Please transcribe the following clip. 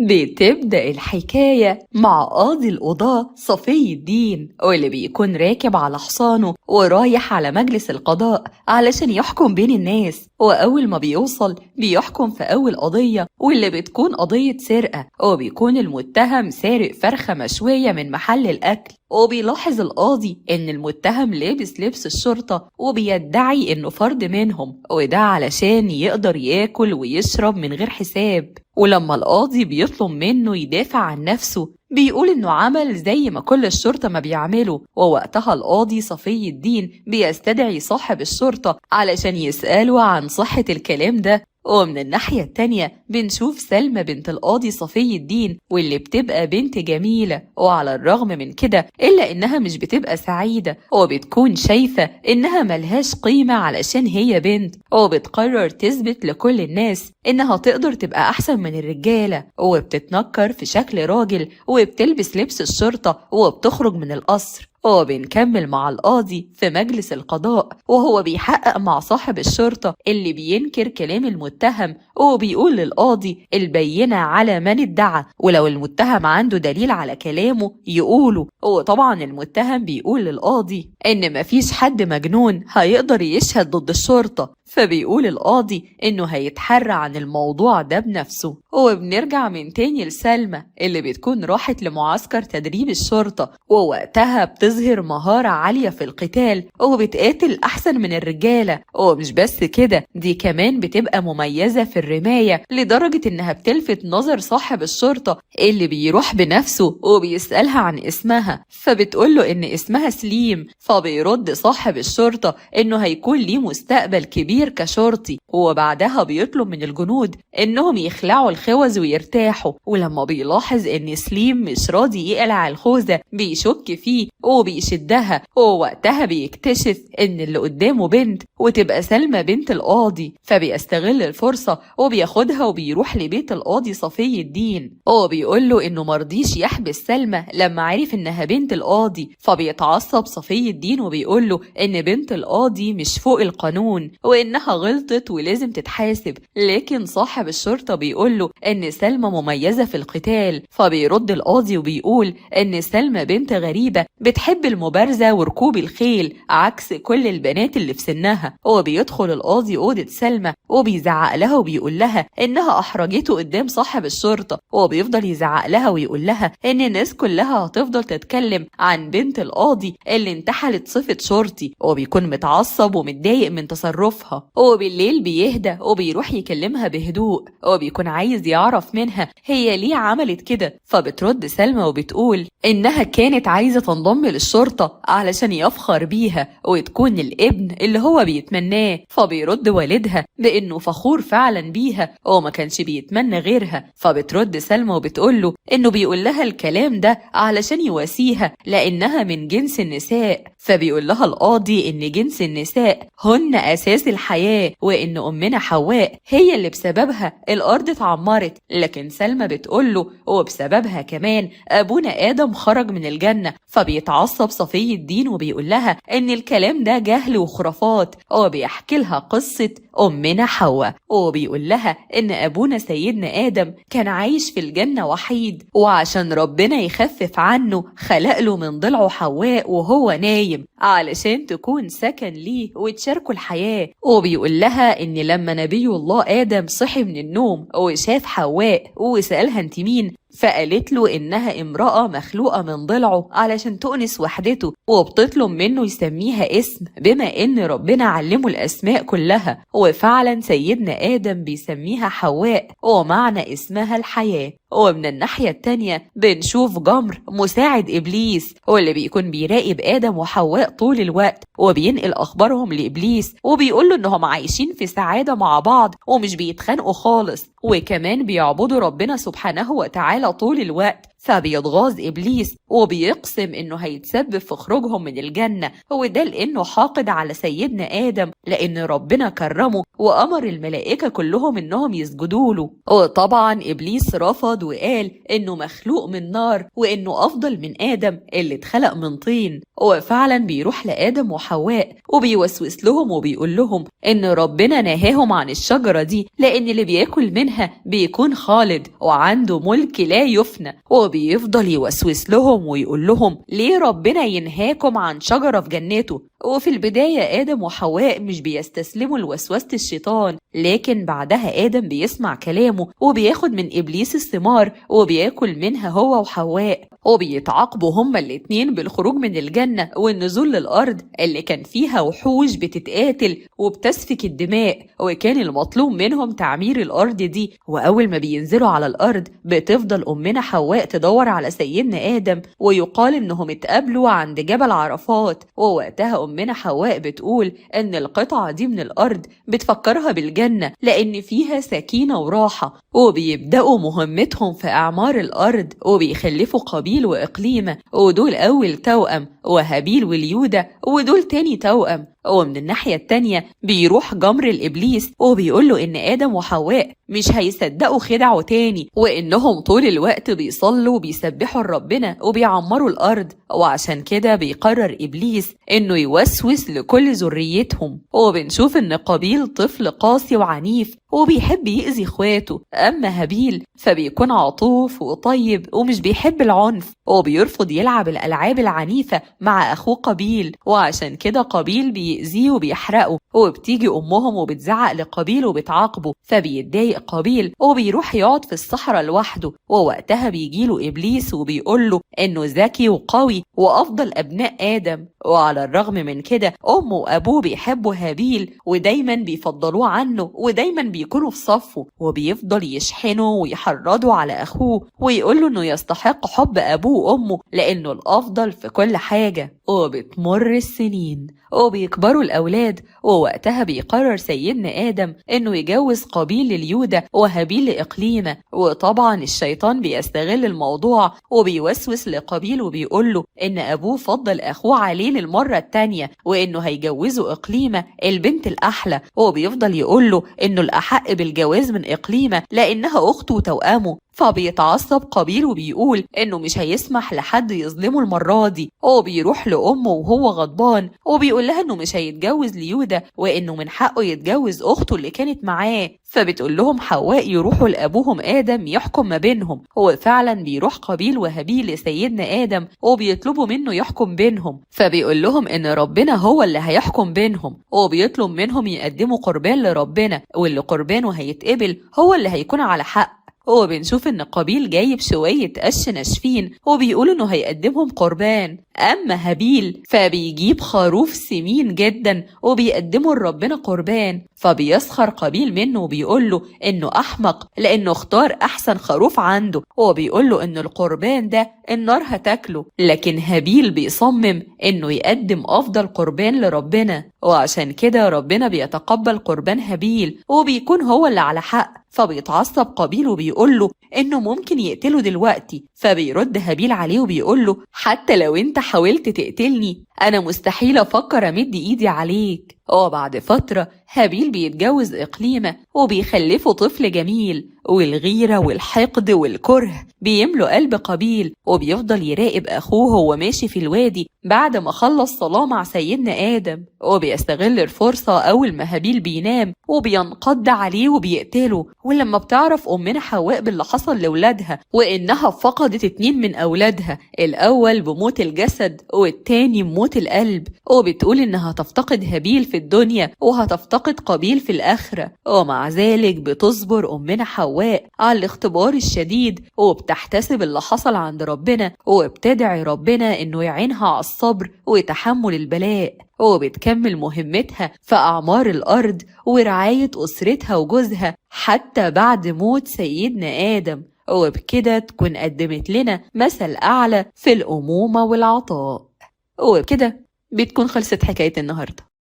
بتبدأ الحكاية مع قاضي القضاة صفي الدين، واللي بيكون راكب على حصانه ورايح على مجلس القضاء علشان يحكم بين الناس. وأول ما بيوصل بيحكم في أول قضية، واللي بتكون قضية سرقة، وبيكون المتهم سارق فرخة مشوية من محل الأكل. وبيلاحظ القاضي إن المتهم لابس لبس الشرطة وبيدعي إنه فرد منهم، وده علشان يقدر ياكل ويشرب من غير حساب. ولما القاضي بيطلب منه يدافع عن نفسه بيقول إنه عمل زي ما كل الشرطة ما بيعملوا. ووقتها القاضي صفي الدين بيستدعي صاحب الشرطة علشان يسأله عن صحة الكلام ده. ومن الناحية التانية بنشوف سلمى بنت القاضي صفي الدين، واللي بتبقى بنت جميلة، وعلى الرغم من كده إلا إنها مش بتبقى سعيدة، وبتكون شايفة إنها ملهاش قيمة علشان هي بنت، وبتقرر تثبت لكل الناس إنها تقدر تبقى أحسن من الرجالة. وبتتنكر في شكل راجل، وبتلبس لبس الشرطة، وبتخرج من القصر. وبنكمل مع القاضي في مجلس القضاء وهو بيحقق مع صاحب الشرطة اللي بينكر كلام المتهم، وبيقول للقاضي البينة على من ادعى، ولو المتهم عنده دليل على كلامه يقوله. وطبعا المتهم بيقول للقاضي إن مفيش حد مجنون هيقدر يشهد ضد الشرطة، فبيقول القاضي إنه هيتحرى عن الموضوع ده بنفسه. وبنرجع من تاني لسلمى اللي بتكون راحت لمعسكر تدريب الشرطة، ووقتها بتظهر مهارة عالية في القتال، وبتقاتل أحسن من الرجالة. ومش بس كده، دي كمان بتبقى مميزة في الرماية لدرجة إنها بتلفت نظر صاحب الشرطة اللي بيروح بنفسه وبيسألها عن اسمها، فبتقوله إن اسمها سليم. فبيرد صاحب الشرطة إنه هيكون ليه مستقبل كبير كشرطي. وبعدها بيطلب من الجنود إنهم يخلعوا الخوذ ويرتاحوا. ولما بيلاحظ إن سليم مش راضي يقلع الخوذة بيشك فيه وبيشدها، ووقتها بيكتشف إن اللي قدامه بنت، وتبقى سلمى بنت القاضي. فبيستغل الفرصة وبياخدها وبيروح لبيت القاضي صفي الدين، وبيقوله إنه مرضيش يحبس سلمى لما عرف إنها بنت القاضي. فبيتعصب صفي الدين وبيقوله إن بنت القاضي مش فوق القانون، وإنها غلطت ولازم تتحاسب. لكن صاحب الشرطة بيقوله إن سلمى مميزة في القتال. فبيرد القاضي وبيقول إن سلمى بنت غريبة بتحب المبارزة وركوب الخيل عكس كل البنات اللي في سنها. وبيدخل القاضي أوضة سلمى وبيزعق لها وبيقول لها إنها أحرجته قدام صاحب الشرطة، وبيفضل يزعق لها ويقول لها إن الناس كلها هتفضل تتكلم عن بنت القاضي اللي انتحلت صفة شرطي. وبيكون متعصب ومتضايق من تصرفها. وبالليل بيهدى وبيروح يكلمها بهدوء، وبيكون عايز يعرف منها هي ليه عملت كده. فبترد سلمى وبتقول إنها كانت عايزة تنضم للشرطة علشان يفخر بيها وتكون الابن اللي هو بيتمناه. فبيرد والدها بإنه فخور فعلا بيها وما كانش بيتمنى غيرها. فبترد سلمى وبتقوله إنه بيقول لها الكلام ده علشان يواسيها لأنها من جنس النساء. فبيقول لها القاضي إن جنس النساء هن أساس الحياة، وإن أمنا حواء هي اللي بسببها الأرض اتعمرت. لكن سلمى بتقوله وبسببها كمان أبونا آدم خرج من الجنة. فبيتعصب صفي الدين وبيقول لها إن الكلام ده جهل وخرافات، وبيحكي لها قصة أمنا حواء، وبيقول لها إن أبونا سيدنا آدم كان عايش في الجنة وحيد، وعشان ربنا يخفف عنه خلق له من ضلعه حواء وهو نايم علشان تكون سكن ليه وتشاركوا الحياة. وبيقول لها إن لما نبي الله آدم صحي من النوم وشاف حواء وسألها انت مين، فقالت له إنها امرأة مخلوقة من ضلعه علشان تؤنس وحدته، وبتطلب منه يسميها اسم بما إن ربنا علمه الأسماء كلها. وفعلا سيدنا آدم بيسميها حواء ومعنى اسمها الحياة. ومن الناحية التانية بنشوف جمر مساعد إبليس، واللي بيكون بيراقب آدم وحواء طول الوقت وبينقل أخبارهم لإبليس، وبيقوله إنهم عايشين في سعادة مع بعض ومش بيتخانقوا خالص، وكمان بيعبدوا ربنا سبحانه وتعالى طول الوقت. فبيتغاظ إبليس وبيقسم إنه هيتسبب في خروجهم من الجنة، وده لأنه حاقد على سيدنا آدم لأن ربنا كرمه وأمر الملائكة كلهم إنهم يسجدوا له. وطبعا إبليس رفض الأرض وقال إنه مخلوق من نار وإنه أفضل من آدم اللي اتخلق من طين. وفعلا بيروح لآدم وحواء وبيوسوس لهم وبيقول لهم إن ربنا نهاهم عن الشجرة دي لأن اللي بياكل منها بيكون خالد وعنده ملك لا يفنى. وبيفضل يوسوس لهم ويقول لهم ليه ربنا ينهاكم عن شجرة في جنته. وفي البداية آدم وحواء مش بيستسلموا لوسوسة الشيطان، لكن بعدها آدم بيسمع كلامه وبياخد من إبليس الثمار وبياكل منها هو وحواء، وبيتعاقبوا هما الاتنين بالخروج من الجنة والنزول للأرض اللي كان فيها وحوش بتتقاتل وبتسفك الدماء، وكان المطلوب منهم تعمير الأرض دي. وأول ما بينزلوا على الأرض بتفضل أمنا حواء تدور على سيدنا آدم، ويقال إنهم اتقابلوا عند جبل عرفات. ووقتها أمنا حواء بتقول إن القطعة دي من الأرض بتفكرها بالجنة لأن فيها سكينة وراحة. وبيبدأوا مهمتهم في أعمار الأرض وبيخلفوا قابيل وإقليمة، ودول أول توأم، وهابيل واليودة ودول تاني توأم. ومن الناحية التانية بيروح جمر الإبليس وبيقوله إن آدم وحواء مش هيصدقوا خدعه تاني، وإنهم طول الوقت بيصلوا وبيسبحوا ربنا وبيعمروا الأرض، وعشان كده بيقرر إبليس إنه يوسوس لكل ذريتهم. وبنشوف إن قابيل طفل قاسي وعنيف وبيحب يأذي إخواته، أما هابيل فبيكون عطوف وطيب ومش بيحب العنف وبيرفض يلعب الألعاب العنيفة مع أخوه قابيل، وعشان كده قابيل بيأذيه وبيحرقه. وبتيجي أمهم وبتزعق لقابيل وبتعاقبه، فبيتضايق قابيل وبيروح يقعد في الصحراء لوحده. ووقتها بيجيله إبليس وبيقوله إنه ذكي وقوي وأفضل أبناء آدم، وعلى الرغم من كده أمه وأبوه بيحبوا هابيل ودايما بيفضلوه عنه ودايما بيكونوا في صفه، وبيفضل يشحنه ويحرضه على أخوه ويقوله إنه يستحق حب أبوه وأمه لأنه الأفضل في كل حاجة. وبتمر السنين وبيكبروا الأولاد، ووقتها بيقرر سيدنا آدم إنه يجوز قابيل لليودة وهابيل لإقليمة. وطبعا الشيطان بيستغل الموضوع وبيوسوس لقابيل وبيقوله إن أبوه فضل أخوه عليه للمرة التانية وإنه هيجوزه إقليمة البنت الأحلى، وبيفضل يقوله إنه الأحق بالجواز من إقليمة لأنها أخته وتوأمه. فبيتعصب قابيل وبيقول إنه مش هيسمح لحد يظلمه المرة دي، وبيروح لأمه وهو غضبان وبيقول لها إنه مش هيتجوز ليودة وإنه من حقه يتجوز أخته اللي كانت معاه. فبتقول لهم حواء يروحوا لأبوهم آدم يحكم ما بينهم. هو فعلا بيروح قابيل وهابيل لسيدنا آدم وبيطلبوا منه يحكم بينهم، فبيقول لهم إن ربنا هو اللي هيحكم بينهم، وبيطلب منهم يقدموا قربان لربنا واللي قربانه هيتقبل هو اللي هيكون على حق. وبنشوف ان قابيل جايب شوية قش ناشفين وبيقولوا انه هيقدمهم قربان، اما هابيل فبيجيب خروف سمين جدا وبيقدمه لربنا قربان. فبيسخر قابيل منه وبيقوله انه احمق لانه اختار احسن خروف عنده، وبيقوله ان القربان ده النار هتاكله. لكن هابيل بيصمم انه يقدم افضل قربان لربنا، وعشان كده ربنا بيتقبل قربان هابيل وبيكون هو اللي على حق. فبيتعصب قابيل وبيقوله انه ممكن يقتله دلوقتي، فبيرد هابيل عليه وبيقوله حتى لو انت حاولت تقتلني انا مستحيل افكر امد ايدي عليك. وبعد فترة هابيل بيتجوز إقليمة وبيخلفوا طفل جميل، والغيرة والحقد والكره بيملوا قلب قابيل، وبيفضل يراقب أخوه وهو ماشي في الوادي بعد ما خلص صلاة مع سيدنا آدم، وبيستغل الفرصة أول ما هابيل بينام وبينقض عليه وبيقتله. ولما بتعرف أمنا حواء باللي حصل لولادها وإنها فقدت 2 من أولادها، الأول بموت الجسد والتاني بموت القلب، وبتقول إنها تفتقد هابيل في الدنيا وهتفتقد قابيل في الآخرة، ومع ذلك بتصبر أمنا حواء على الاختبار الشديد وبتحتسب اللي حصل عند ربنا وبتدعي ربنا إنه يعينها على الصبر وتحمل البلاء، وبتكمل مهمتها في أعمار الأرض ورعاية أسرتها وجوزها حتى بعد موت سيدنا آدم. وبكده تكون قدمت لنا مثل أعلى في الأمومة والعطاء. وبكده بتكون خلصت حكاية النهاردة.